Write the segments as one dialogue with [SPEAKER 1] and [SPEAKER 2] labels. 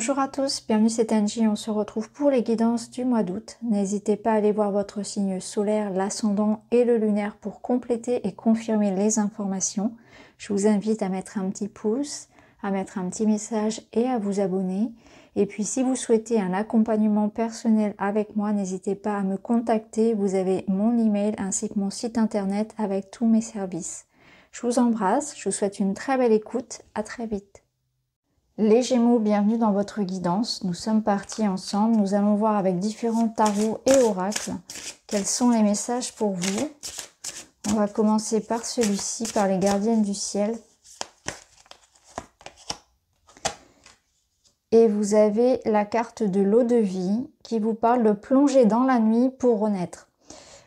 [SPEAKER 1] Bonjour à tous, bienvenue c'est Angie, on se retrouve pour les guidances du mois d'août. N'hésitez pas à aller voir votre signe solaire, l'ascendant et le lunaire pour compléter et confirmer les informations. Je vous invite à mettre un petit pouce, à mettre un petit message et à vous abonner. Et puis si vous souhaitez un accompagnement personnel avec moi, n'hésitez pas à me contacter. Vous avez mon email ainsi que mon site internet avec tous mes services. Je vous embrasse, je vous souhaite une très belle écoute, à très vite. Les Gémeaux, bienvenue dans votre guidance. Nous sommes partis ensemble. Nous allons voir avec différents tarots et oracles quels sont les messages pour vous. On va commencer par celui-ci, par les gardiennes du ciel. Et vous avez la carte de l'eau de vie qui vous parle de plonger dans la nuit pour renaître.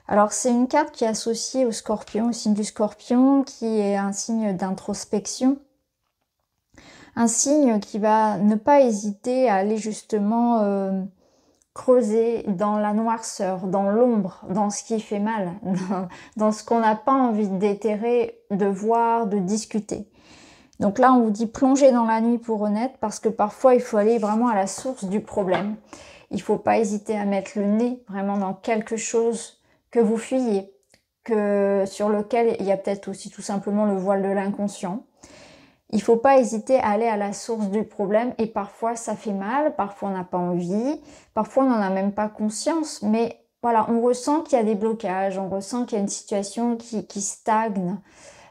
[SPEAKER 1] Alors c'est une carte qui est associée au Scorpion, au signe du Scorpion, qui est un signe d'introspection. Un signe qui va ne pas hésiter à aller justement creuser dans la noirceur, dans l'ombre, dans ce qui fait mal, dans ce qu'on n'a pas envie de déterrer, de voir, de discuter. Donc là, on vous dit plonger dans la nuit pour renaître parce que parfois, il faut aller vraiment à la source du problème. Il ne faut pas hésiter à mettre le nez vraiment dans quelque chose que vous fuyez, sur lequel il y a peut-être aussi tout simplement le voile de l'inconscient. Il ne faut pas hésiter à aller à la source du problème et parfois ça fait mal, parfois on n'a pas envie, parfois on n'en a même pas conscience, mais voilà, on ressent qu'il y a des blocages, on ressent qu'il y a une situation qui stagne,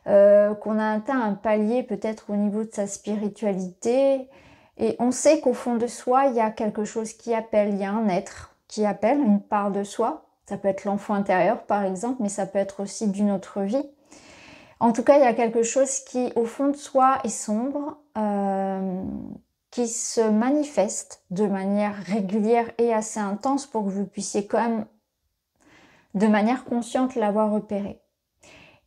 [SPEAKER 1] qu'on a atteint un palier peut-être au niveau de sa spiritualité et on sait qu'au fond de soi, il y a quelque chose qui appelle, il y a un être qui appelle, une part de soi, ça peut être l'enfant intérieur par exemple, mais ça peut être aussi d'une autre vie. En tout cas, il y a quelque chose qui, au fond de soi, est sombre, qui se manifeste de manière régulière et assez intense pour que vous puissiez quand même, de manière consciente, l'avoir repéré.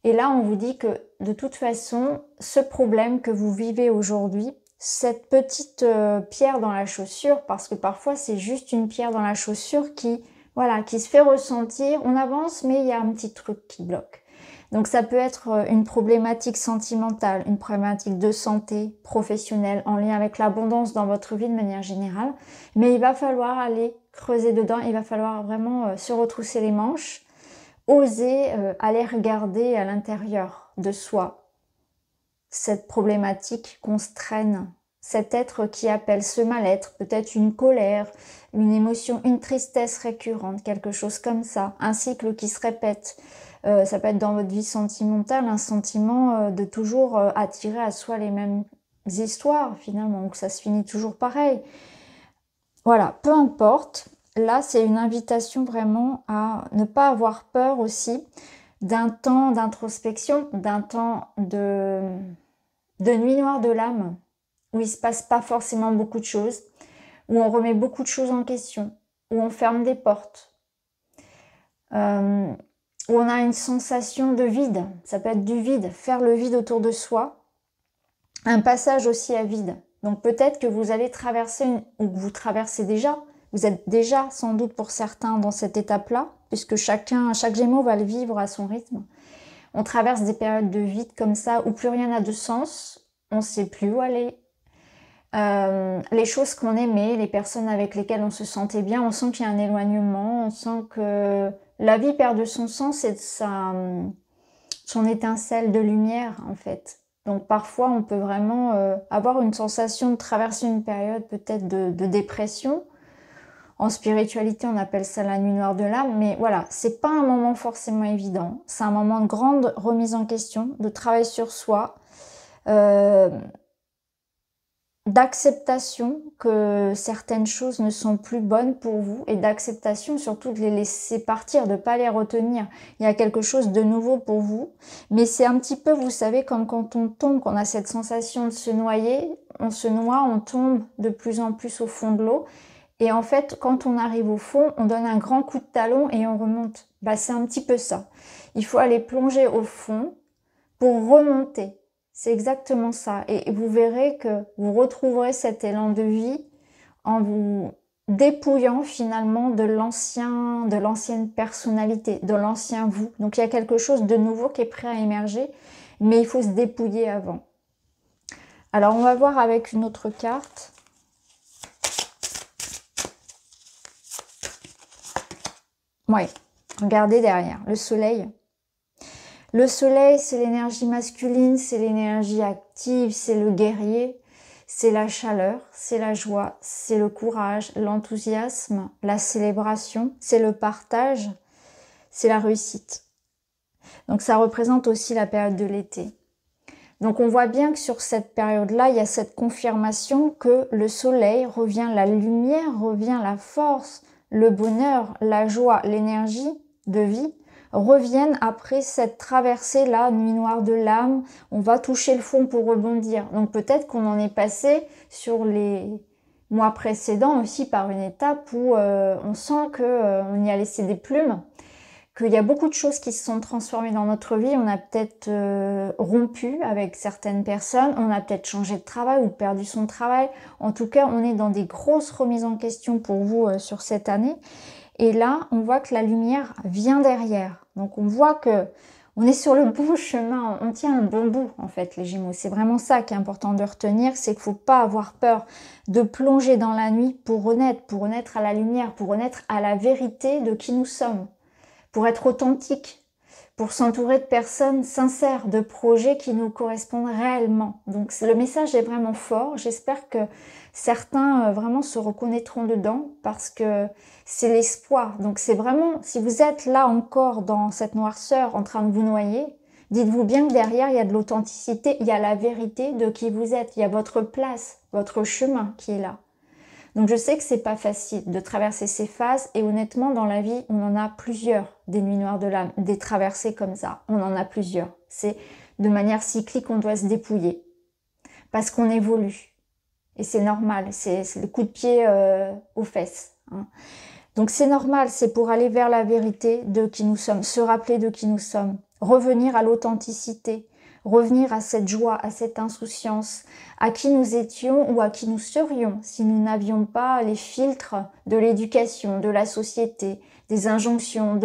[SPEAKER 1] Et là, on vous dit que, de toute façon, ce problème que vous vivez aujourd'hui, cette petite pierre dans la chaussure, parce que parfois, c'est juste une pierre dans la chaussure qui se fait ressentir. On avance, mais il y a un petit truc qui bloque. Donc ça peut être une problématique sentimentale, une problématique de santé professionnelle en lien avec l'abondance dans votre vie de manière générale. Mais il va falloir aller creuser dedans, il va falloir vraiment se retrousser les manches, oser aller regarder à l'intérieur de soi cette problématique qu'on se traîne, cet être qui appelle ce mal-être, peut-être une colère, une émotion, une tristesse récurrente, quelque chose comme ça, un cycle qui se répète. Ça peut être dans votre vie sentimentale un sentiment de toujours attirer à soi les mêmes histoires finalement, donc ça se finit toujours pareil. Voilà, peu importe. Là, c'est une invitation vraiment à ne pas avoir peur aussi d'un temps d'introspection, d'un temps de nuit noire de l'âme, où il se passe pas forcément beaucoup de choses, où on remet beaucoup de choses en question, où on ferme des portes. Où on a une sensation de vide, ça peut être du vide, faire le vide autour de soi, un passage aussi à vide. Donc peut-être que vous allez traverser, ou que vous traversez déjà, vous êtes déjà sans doute pour certains dans cette étape-là, puisque chaque Gémeaux va le vivre à son rythme. On traverse des périodes de vide comme ça, où plus rien n'a de sens, on ne sait plus où aller. Les choses qu'on aimait, les personnes avec lesquelles on se sentait bien, on sent qu'il y a un éloignement, on sent que la vie perd de son sens et de son étincelle de lumière en fait. Donc parfois on peut vraiment avoir une sensation de traverser une période peut-être de dépression. En spiritualité on appelle ça la nuit noire de l'âme, mais voilà, c'est pas un moment forcément évident. C'est un moment de grande remise en question, de travail sur soi, d'acceptation que certaines choses ne sont plus bonnes pour vous et d'acceptation surtout de les laisser partir, de ne pas les retenir. Il y a quelque chose de nouveau pour vous, mais c'est un petit peu, vous savez, comme quand on tombe, qu'on a cette sensation de se noyer, on se noie, on tombe de plus en plus au fond de l'eau et en fait, quand on arrive au fond, on donne un grand coup de talon et on remonte. Bah, c'est un petit peu ça. Il faut aller plonger au fond pour remonter. C'est exactement ça. Et vous verrez que vous retrouverez cet élan de vie en vous dépouillant finalement de l'ancienne personnalité, de l'ancien vous. Donc il y a quelque chose de nouveau qui est prêt à émerger, mais il faut se dépouiller avant. Alors on va voir avec une autre carte. Ouais, regardez derrière, le soleil. Le soleil, c'est l'énergie masculine, c'est l'énergie active, c'est le guerrier, c'est la chaleur, c'est la joie, c'est le courage, l'enthousiasme, la célébration, c'est le partage, c'est la réussite. Donc ça représente aussi la période de l'été. Donc on voit bien que sur cette période-là, il y a cette confirmation que le soleil revient, la lumière revient, la force, le bonheur, la joie, l'énergie de vie reviennent après cette traversée-là, nuit noire de l'âme. On va toucher le fond pour rebondir. Donc peut-être qu'on en est passé sur les mois précédents aussi par une étape où on sent qu'on y a laissé des plumes, qu'il y a beaucoup de choses qui se sont transformées dans notre vie. On a peut-être rompu avec certaines personnes, on a peut-être changé de travail ou perdu son travail. En tout cas, on est dans des grosses remises en question pour vous sur cette année. Et là, on voit que la lumière vient derrière. Donc on voit que on est sur le bon chemin, on tient un bon bout en fait les Gémeaux. C'est vraiment ça qui est important de retenir, c'est qu'il ne faut pas avoir peur de plonger dans la nuit pour renaître à la lumière, pour renaître à la vérité de qui nous sommes, pour être authentique, pour s'entourer de personnes sincères, de projets qui nous correspondent réellement. Donc le message est vraiment fort. J'espère que certains vraiment se reconnaîtront dedans parce que c'est l'espoir. Donc c'est vraiment, si vous êtes là encore dans cette noirceur en train de vous noyer, dites-vous bien que derrière il y a de l'authenticité, il y a la vérité de qui vous êtes, il y a votre place, votre chemin qui est là. Donc je sais que c'est pas facile de traverser ces phases et honnêtement dans la vie on en a plusieurs, des nuits noires de l'âme, des traversées comme ça, on en a plusieurs. C'est de manière cyclique on doit se dépouiller parce qu'on évolue et c'est normal, c'est le coup de pied aux fesses. Hein. Donc c'est normal, c'est pour aller vers la vérité de qui nous sommes, se rappeler de qui nous sommes, revenir à l'authenticité, revenir à cette joie, à cette insouciance, à qui nous étions ou à qui nous serions si nous n'avions pas les filtres de l'éducation, de la société, des injonctions,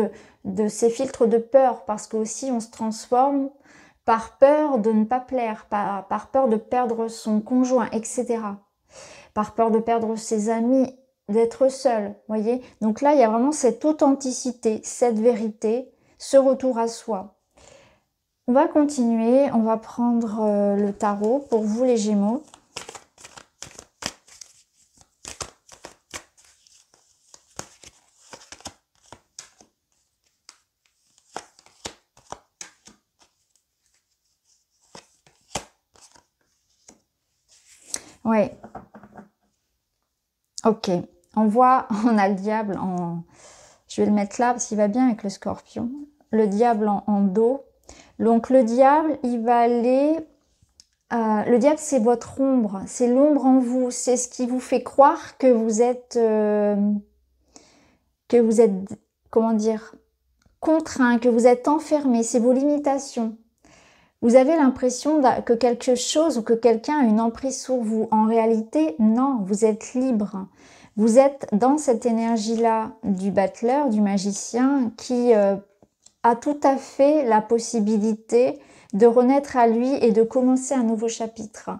[SPEAKER 1] de ces filtres de peur, parce qu'aussi on se transforme par peur de ne pas plaire, par peur de perdre son conjoint, etc. Par peur de perdre ses amis, d'être seul, voyez. Donc là, il y a vraiment cette authenticité, cette vérité, ce retour à soi. On va continuer, on va prendre le tarot pour vous les Gémeaux. Ouais. Ok. On voit, on a le diable en... Je vais le mettre là parce qu'il va bien avec le scorpion. Le diable en dos. Donc le diable, il va aller... le diable, c'est votre ombre, c'est l'ombre en vous, c'est ce qui vous fait croire que vous êtes, comment dire, contraint, que vous êtes enfermé, c'est vos limitations. Vous avez l'impression que quelque chose ou que quelqu'un a une emprise sur vous. En réalité, non, vous êtes libre. Vous êtes dans cette énergie-là du battleur, du magicien, qui a tout à fait la possibilité de renaître à lui et de commencer un nouveau chapitre.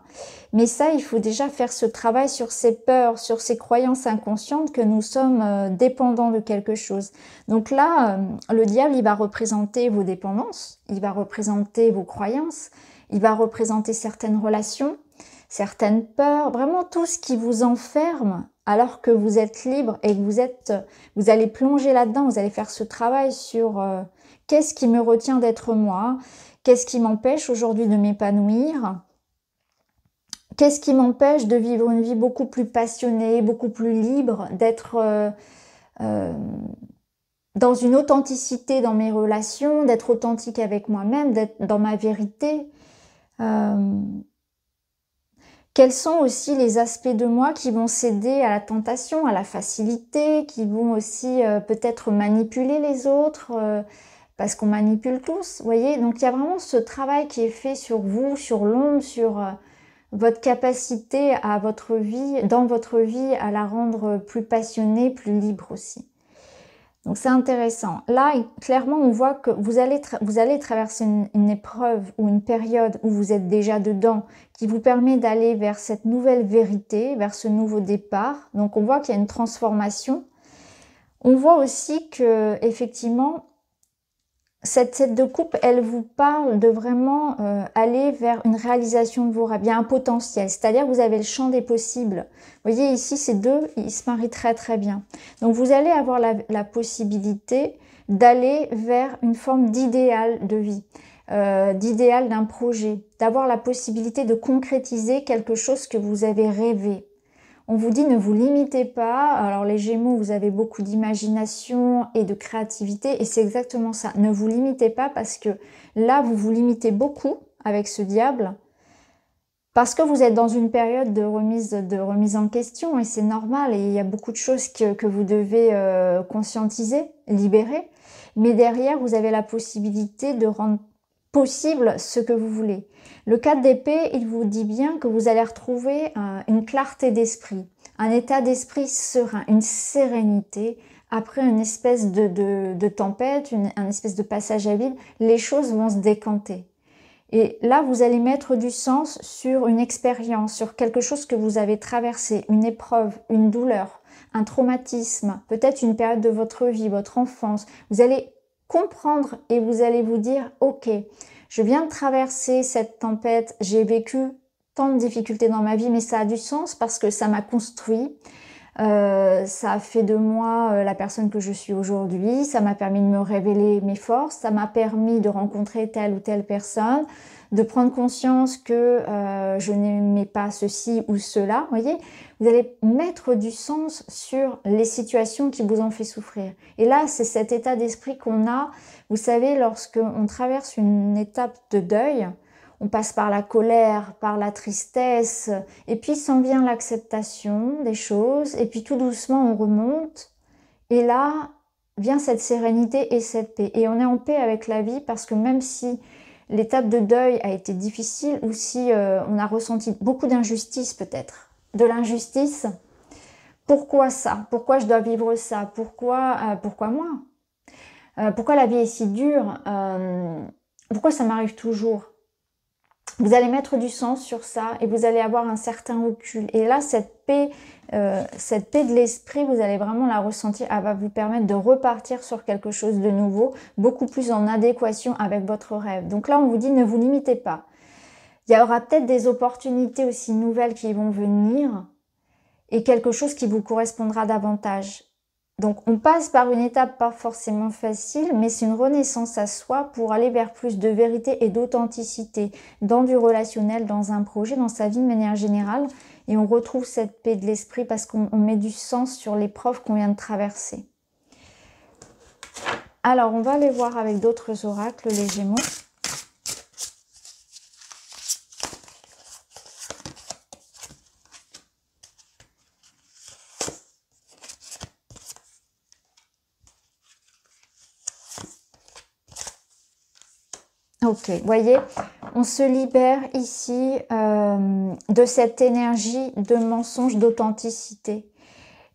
[SPEAKER 1] Mais ça, il faut déjà faire ce travail sur ses peurs, sur ses croyances inconscientes que nous sommes dépendants de quelque chose. Donc là, le diable, il va représenter vos dépendances, il va représenter vos croyances, il va représenter certaines relations, certaines peurs, vraiment tout ce qui vous enferme alors que vous êtes libre et que vous allez plonger là-dedans, vous allez faire ce travail sur qu'est-ce qui me retient d'être moi, qu'est-ce qui m'empêche aujourd'hui de m'épanouir, qu'est-ce qui m'empêche de vivre une vie beaucoup plus passionnée, beaucoup plus libre, d'être dans une authenticité dans mes relations, d'être authentique avec moi-même, d'être dans ma vérité. Quels sont aussi les aspects de moi qui vont céder à la tentation, à la facilité, qui vont aussi peut-être manipuler les autres, parce qu'on manipule tous, vous voyez. Donc il y a vraiment ce travail qui est fait sur vous, sur l'ombre, sur votre capacité à votre vie, dans votre vie, à la rendre plus passionnée, plus libre aussi. Donc c'est intéressant. Là, clairement, on voit que vous allez traverser une épreuve ou une période où vous êtes déjà dedans, qui vous permet d'aller vers cette nouvelle vérité, vers ce nouveau départ. Donc on voit qu'il y a une transformation. On voit aussi que effectivement, cette tête de coupe, elle vous parle de vraiment aller vers une réalisation de vos rêves. Il y a un potentiel, c'est-à-dire que vous avez le champ des possibles. Vous voyez ici, ces deux, ils se marient très très bien. Donc vous allez avoir la possibilité d'aller vers une forme d'idéal de vie, d'idéal d'un projet, d'avoir la possibilité de concrétiser quelque chose que vous avez rêvé. On vous dit ne vous limitez pas. Alors les Gémeaux, vous avez beaucoup d'imagination et de créativité et c'est exactement ça. Ne vous limitez pas parce que là, vous vous limitez beaucoup avec ce diable parce que vous êtes dans une période de remise en question et c'est normal et il y a beaucoup de choses que vous devez conscientiser, libérer. Mais derrière, vous avez la possibilité de rendre possible ce que vous voulez. Le 4 d'épée, il vous dit bien que vous allez retrouver une clarté d'esprit, un état d'esprit serein, une sérénité. Après une espèce de tempête, un espèce de passage à vide, les choses vont se décanter. Et là, vous allez mettre du sens sur une expérience, sur quelque chose que vous avez traversé, une épreuve, une douleur, un traumatisme, peut-être une période de votre vie, votre enfance. Vous allez comprendre et vous allez vous dire « Ok, je viens de traverser cette tempête, j'ai vécu tant de difficultés dans ma vie, mais ça a du sens parce que ça m'a construit. Ça a fait de moi la personne que je suis aujourd'hui, ça m'a permis de me révéler mes forces, ça m'a permis de rencontrer telle ou telle personne, de prendre conscience que je n'aimais pas ceci ou cela. Vous voyez, vous allez mettre du sens sur les situations qui vous ont fait souffrir. Et là, c'est cet état d'esprit qu'on a. Vous savez, lorsqu'on traverse une étape de deuil, on passe par la colère, par la tristesse, et puis s'en vient l'acceptation des choses, et puis tout doucement on remonte, et là vient cette sérénité et cette paix. Et on est en paix avec la vie parce que même si l'étape de deuil a été difficile, ou si on a ressenti beaucoup d'injustice peut-être, de l'injustice, pourquoi ça? Pourquoi je dois vivre ça? Pourquoi moi? Pourquoi la vie est si dure? Pourquoi ça m'arrive toujours? Vous allez mettre du sens sur ça et vous allez avoir un certain recul. Et là, cette paix de l'esprit, vous allez vraiment la ressentir. Elle va vous permettre de repartir sur quelque chose de nouveau, beaucoup plus en adéquation avec votre rêve. Donc là, on vous dit ne vous limitez pas. Il y aura peut-être des opportunités aussi nouvelles qui vont venir et quelque chose qui vous correspondra davantage. Donc on passe par une étape pas forcément facile, mais c'est une renaissance à soi pour aller vers plus de vérité et d'authenticité dans du relationnel, dans un projet, dans sa vie de manière générale. Et on retrouve cette paix de l'esprit parce qu'on met du sens sur l'épreuve qu'on vient de traverser. Alors on va aller voir avec d'autres oracles les Gémeaux. Ok, vous voyez, on se libère ici de cette énergie de mensonge, d'authenticité.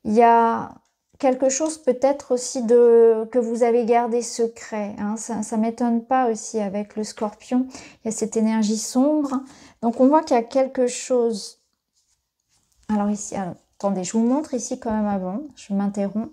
[SPEAKER 1] Il y a quelque chose peut-être aussi que vous avez gardé secret. Hein, ça ne m'étonne pas aussi avec le Scorpion. Il y a cette énergie sombre. Donc on voit qu'il y a quelque chose. Alors ici, attendez, je vous montre ici quand même avant. Je m'interromps.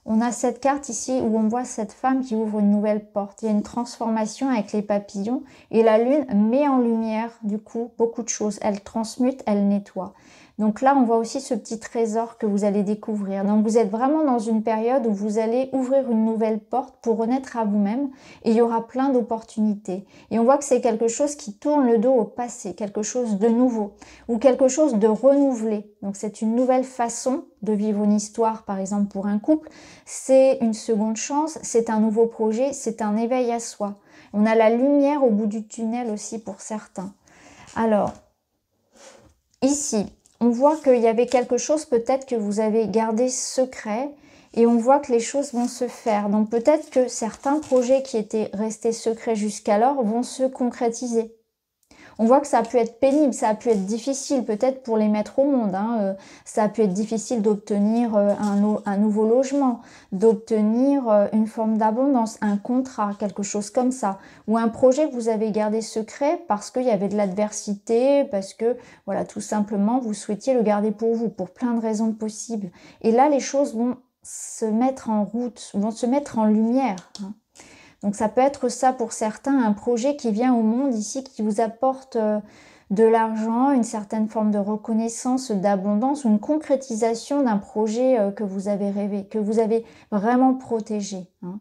[SPEAKER 1] On a cette carte ici où on voit cette femme qui ouvre une nouvelle porte. Il y a une transformation avec les papillons et la lune met en lumière du coup beaucoup de choses. Elle transmute, elle nettoie. Donc là, on voit aussi ce petit trésor que vous allez découvrir. Donc vous êtes vraiment dans une période où vous allez ouvrir une nouvelle porte pour renaître à vous-même et il y aura plein d'opportunités. Et on voit que c'est quelque chose qui tourne le dos au passé, quelque chose de nouveau ou quelque chose de renouvelé. Donc c'est une nouvelle façon de vivre une histoire, par exemple pour un couple. C'est une seconde chance, c'est un nouveau projet, c'est un éveil à soi. On a la lumière au bout du tunnel aussi pour certains. Alors, ici, on voit qu'il y avait quelque chose peut-être que vous avez gardé secret et on voit que les choses vont se faire. Donc peut-être que certains projets qui étaient restés secrets jusqu'alors vont se concrétiser. On voit que ça a pu être pénible, ça a pu être difficile peut-être pour les mettre au monde. Hein. Ça a pu être difficile d'obtenir un nouveau logement, d'obtenir une forme d'abondance, un contrat, quelque chose comme ça. Ou un projet que vous avez gardé secret parce qu'il y avait de l'adversité, parce que voilà, tout simplement vous souhaitiez le garder pour vous, pour plein de raisons possibles. Et là, les choses vont se mettre en route, vont se mettre en lumière. Hein. Donc ça peut être ça pour certains, un projet qui vient au monde ici, qui vous apporte de l'argent, une certaine forme de reconnaissance, d'abondance, ou une concrétisation d'un projet que vous avez rêvé, que vous avez vraiment protégé. Hein.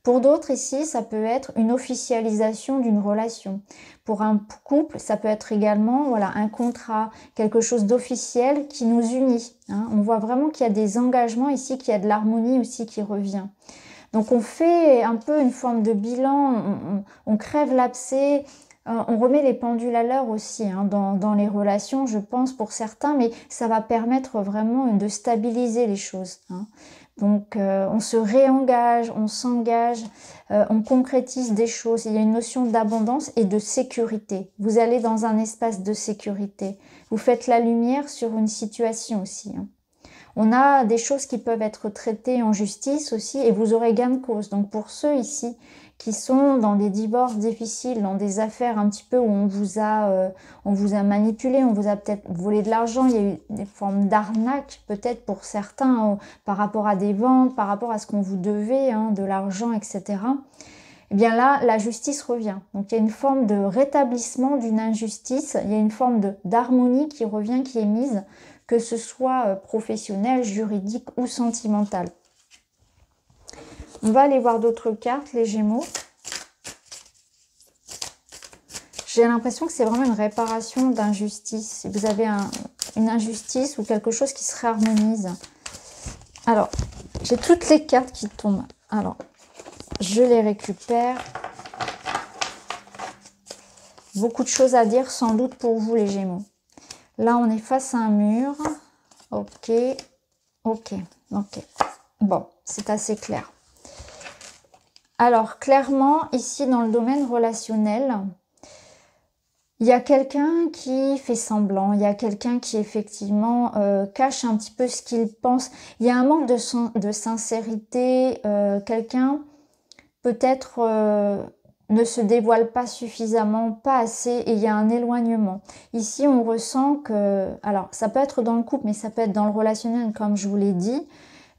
[SPEAKER 1] Pour d'autres ici, ça peut être une officialisation d'une relation. Pour un couple, ça peut être également voilà, un contrat, quelque chose d'officiel qui nous unit. Hein. On voit vraiment qu'il y a des engagements ici, qu'il y a de l'harmonie aussi qui revient. Donc on fait un peu une forme de bilan, on crève l'abcès, on remet les pendules à l'heure aussi hein, dans les relations, je pense, pour certains, mais ça va permettre vraiment de stabiliser les choses. Hein. Donc on se réengage, on s'engage, on concrétise des choses. Il y a une notion d'abondance et de sécurité. Vous allez dans un espace de sécurité. Vous faites la lumière sur une situation aussi. Hein. On a des choses qui peuvent être traitées en justice aussi et vous aurez gain de cause. Donc pour ceux ici qui sont dans des divorces difficiles, dans des affaires un petit peu où on vous a manipulé, on vous a peut-être volé de l'argent, il y a eu des formes d'arnaque peut-être pour certains par rapport à des ventes, par rapport à ce qu'on vous devait, hein, de l'argent, etc. Eh bien là, la justice revient. Donc il y a une forme de rétablissement d'une injustice, il y a une forme d'harmonie qui revient, qui est mise, que ce soit professionnel, juridique ou sentimental. On va aller voir d'autres cartes, les Gémeaux. J'ai l'impression que c'est vraiment une réparation d'injustice. Si vous avez une injustice ou quelque chose qui se réharmonise. Alors, j'ai toutes les cartes qui tombent. Alors, je les récupère. Beaucoup de choses à dire sans doute pour vous, les Gémeaux. Là, on est face à un mur. Ok, ok, ok. Bon, c'est assez clair. Alors, clairement, ici, dans le domaine relationnel, il y a quelqu'un qui fait semblant. Il y a quelqu'un qui, effectivement, cache un petit peu ce qu'il pense. Il y a un manque de sincérité. Quelqu'un, peut-être... ne se dévoile pas suffisamment, pas assez, et il y a un éloignement. Ici, on ressent que... Alors, ça peut être dans le couple, mais ça peut être dans le relationnel, comme je vous l'ai dit.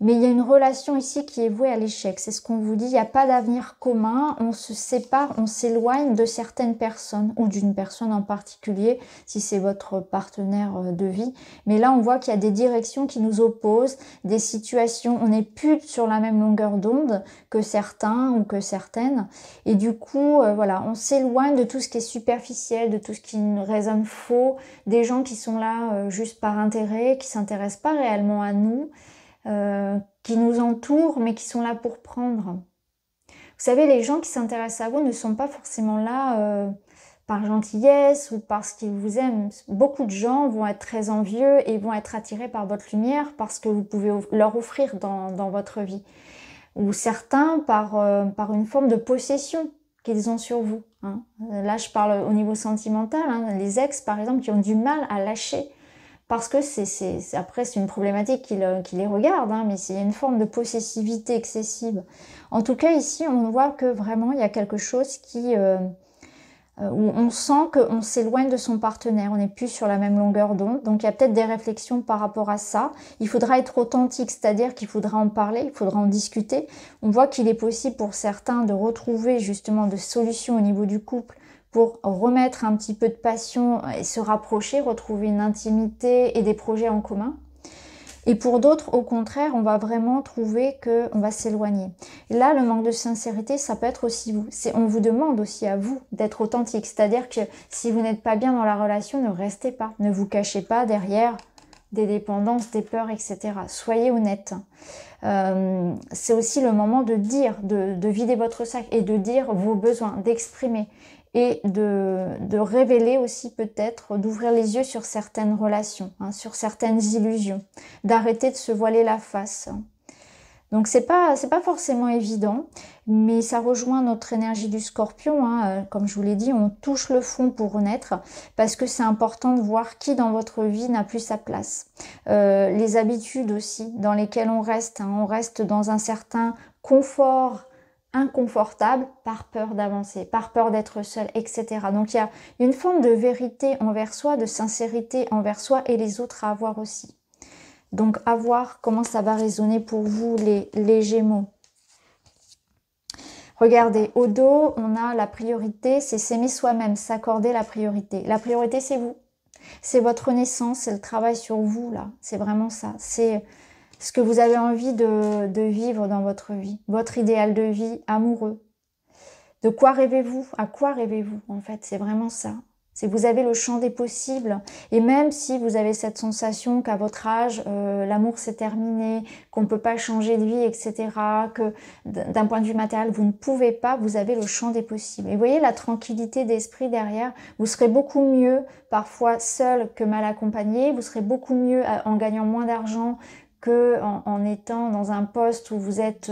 [SPEAKER 1] Mais il y a une relation ici qui est vouée à l'échec. C'est ce qu'on vous dit. Il n'y a pas d'avenir commun. On se sépare, on s'éloigne de certaines personnes ou d'une personne en particulier, si c'est votre partenaire de vie. Mais là, on voit qu'il y a des directions qui nous opposent, des situations. On n'est plus sur la même longueur d'onde que certains ou que certaines. Et du coup, voilà, on s'éloigne de tout ce qui est superficiel, de tout ce qui résonne faux, des gens qui sont là juste par intérêt, qui s'intéressent pas réellement à nous. Qui nous entourent, mais qui sont là pour prendre. Vous savez, les gens qui s'intéressent à vous ne sont pas forcément là par gentillesse ou parce qu'ils vous aiment. Beaucoup de gens vont être très envieux et vont être attirés par votre lumière parce que vous pouvez leur offrir dans votre vie. Ou certains par une forme de possession qu'ils ont sur vous. Hein. Là, je parle au niveau sentimental. Hein. Les ex, par exemple, qui ont du mal à lâcher. Parce que après, c'est une problématique qui les regarde, hein, mais c'est une forme de possessivité excessive. En tout cas, ici, on voit que vraiment, il y a quelque chose où on sent qu'on s'éloigne de son partenaire, on n'est plus sur la même longueur d'onde. Donc, il y a peut-être des réflexions par rapport à ça. Il faudra être authentique, c'est-à-dire qu'il faudra en parler, il faudra en discuter. On voit qu'il est possible pour certains de retrouver justement des solutions au niveau du couple pour remettre un petit peu de passion et se rapprocher, retrouver une intimité et des projets en commun. Et pour d'autres, au contraire, on va vraiment trouver qu'on va s'éloigner. Là, le manque de sincérité, ça peut être aussi vous. On vous demande aussi à vous d'être authentique. C'est-à-dire que si vous n'êtes pas bien dans la relation, ne restez pas. Ne vous cachez pas derrière des dépendances, des peurs, etc. Soyez honnête. C'est aussi le moment de dire, de vider votre sac et de dire vos besoins, d'exprimer. Et de révéler aussi peut-être, d'ouvrir les yeux sur certaines relations, hein, sur certaines illusions, d'arrêter de se voiler la face. Donc c'est pas forcément évident, mais ça rejoint notre énergie du Scorpion. Hein. Comme je vous l'ai dit, on touche le fond pour renaître, parce que c'est important de voir qui dans votre vie n'a plus sa place. Les habitudes aussi dans lesquelles on reste, hein, on reste dans un certain confort, inconfortable par peur d'avancer, par peur d'être seul, etc. Donc il y a une forme de vérité envers soi, de sincérité envers soi et les autres à avoir aussi. Donc, à voir comment ça va résonner pour vous, les Gémeaux. Regardez, au dos, on a la priorité, c'est s'aimer soi-même, s'accorder la priorité. La priorité, c'est vous. C'est votre naissance, c'est le travail sur vous, là. C'est vraiment ça. C'est ce que vous avez envie de vivre dans votre vie. Votre idéal de vie amoureux. De quoi rêvez-vous? À quoi rêvez-vous, en fait? C'est vraiment ça. C'est vous avez le champ des possibles. Et même si vous avez cette sensation qu'à votre âge, l'amour s'est terminé, qu'on ne peut pas changer de vie, etc., que d'un point de vue matériel, vous ne pouvez pas, vous avez le champ des possibles. Et vous voyez la tranquillité d'esprit derrière. Vous serez beaucoup mieux, parfois seul que mal accompagné. Vous serez beaucoup mieux en gagnant moins d'argent que en étant dans un poste où vous êtes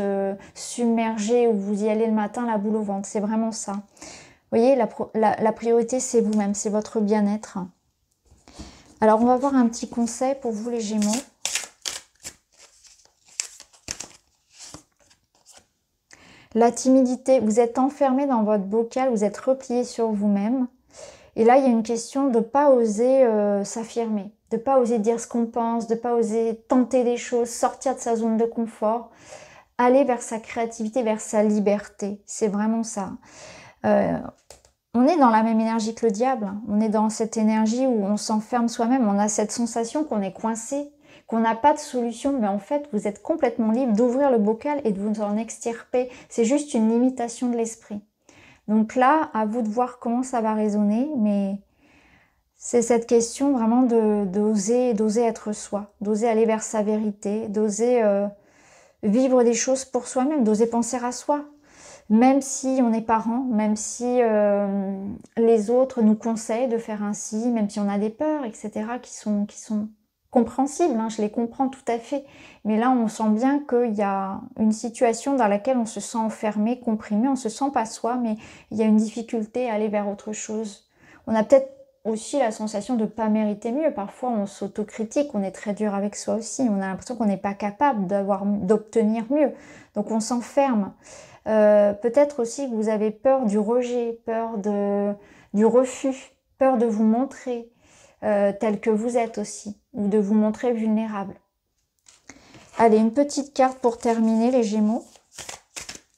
[SPEAKER 1] submergé, où vous y allez le matin, la boule au ventre. C'est vraiment ça. Vous voyez, la priorité, c'est vous-même, c'est votre bien-être. Alors, on va voir un petit conseil pour vous, les Gémeaux. La timidité, vous êtes enfermé dans votre bocal, vous êtes replié sur vous-même. Et là, il y a une question de ne pas oser s'affirmer, de ne pas oser dire ce qu'on pense, de ne pas oser tenter des choses, sortir de sa zone de confort, aller vers sa créativité, vers sa liberté. C'est vraiment ça. On est dans la même énergie que le diable. On est dans cette énergie où on s'enferme soi-même. On a cette sensation qu'on est coincé, qu'on n'a pas de solution. Mais en fait, vous êtes complètement libre d'ouvrir le bocal et de vous en extirper. C'est juste une limitation de l'esprit. Donc là, à vous de voir comment ça va résonner. Mais c'est cette question vraiment d'oser être soi, d'oser aller vers sa vérité, d'oser vivre des choses pour soi-même, d'oser penser à soi. Même si on est parents, même si les autres nous conseillent de faire ainsi, même si on a des peurs, etc., qui sont compréhensibles, hein, je les comprends tout à fait. Mais là, on sent bien qu'il y a une situation dans laquelle on se sent enfermé, comprimé, on ne se sent pas soi, mais il y a une difficulté à aller vers autre chose. On a peut-être aussi la sensation de ne pas mériter mieux. Parfois, on s'autocritique, on est très dur avec soi aussi. On a l'impression qu'on n'est pas capable d'obtenir mieux. Donc, on s'enferme. Peut-être aussi que vous avez peur du rejet, peur du refus, peur de vous montrer tel que vous êtes aussi, ou de vous montrer vulnérable. Allez, une petite carte pour terminer, les Gémeaux.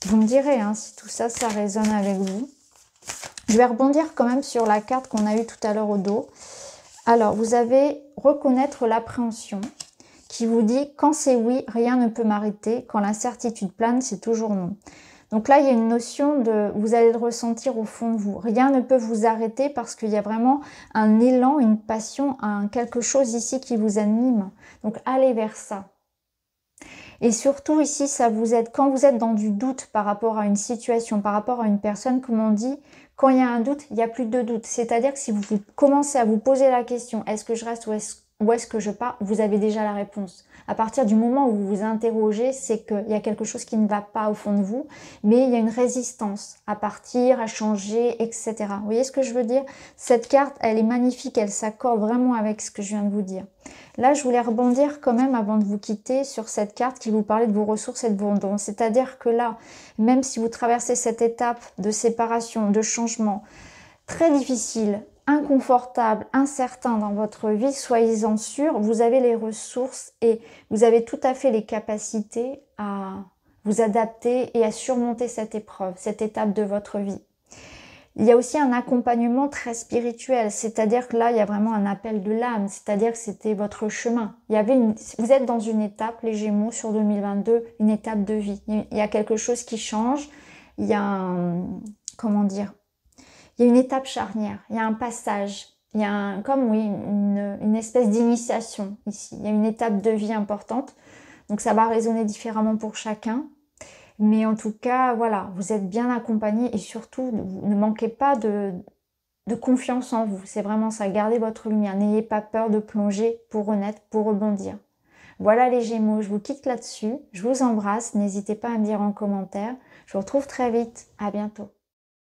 [SPEAKER 1] Vous me direz hein, si tout ça, ça résonne avec vous. Je vais rebondir quand même sur la carte qu'on a eue tout à l'heure au dos. Alors, vous avez reconnaître l'appréhension qui vous dit « Quand c'est oui, rien ne peut m'arrêter. Quand l'incertitude plane, c'est toujours non. » Donc là, il y a une notion de, vous allez le ressentir au fond de vous. Rien ne peut vous arrêter parce qu'il y a vraiment un élan, une passion, quelque chose ici qui vous anime. Donc allez vers ça. Et surtout ici, ça vous aide. Quand vous êtes dans du doute par rapport à une situation, par rapport à une personne, comme on dit, quand il y a un doute, il n'y a plus de doute. C'est-à-dire que si vous commencez à vous poser la question, est-ce que je reste ou est-ce que je pars, vous avez déjà la réponse. À partir du moment où vous vous interrogez, c'est qu'il y a quelque chose qui ne va pas au fond de vous, mais il y a une résistance à partir, à changer, etc. Vous voyez ce que je veux dire? Cette carte, elle est magnifique, elle s'accorde vraiment avec ce que je viens de vous dire. Là, je voulais rebondir quand même avant de vous quitter sur cette carte qui vous parlait de vos ressources et de vos dons. C'est-à-dire que là, même si vous traversez cette étape de séparation, de changement, très difficile, inconfortable, incertain dans votre vie, soyez-en sûrs, vous avez les ressources et vous avez tout à fait les capacités à vous adapter et à surmonter cette épreuve, cette étape de votre vie. Il y a aussi un accompagnement très spirituel, c'est-à-dire que là, il y a vraiment un appel de l'âme, c'est-à-dire que c'était votre chemin. Vous êtes dans une étape, les Gémeaux, sur 2022, une étape de vie. Il y a quelque chose qui change, il y a comment dire, il y a une étape charnière, il y a un passage, il y a une espèce d'initiation ici. Il y a une étape de vie importante, donc ça va résonner différemment pour chacun. Mais en tout cas, voilà, vous êtes bien accompagné et surtout, ne manquez pas de confiance en vous. C'est vraiment ça, gardez votre lumière. N'ayez pas peur de plonger pour renaître, pour rebondir. Voilà les Gémeaux, je vous quitte là-dessus. Je vous embrasse, n'hésitez pas à me dire en commentaire. Je vous retrouve très vite, à bientôt.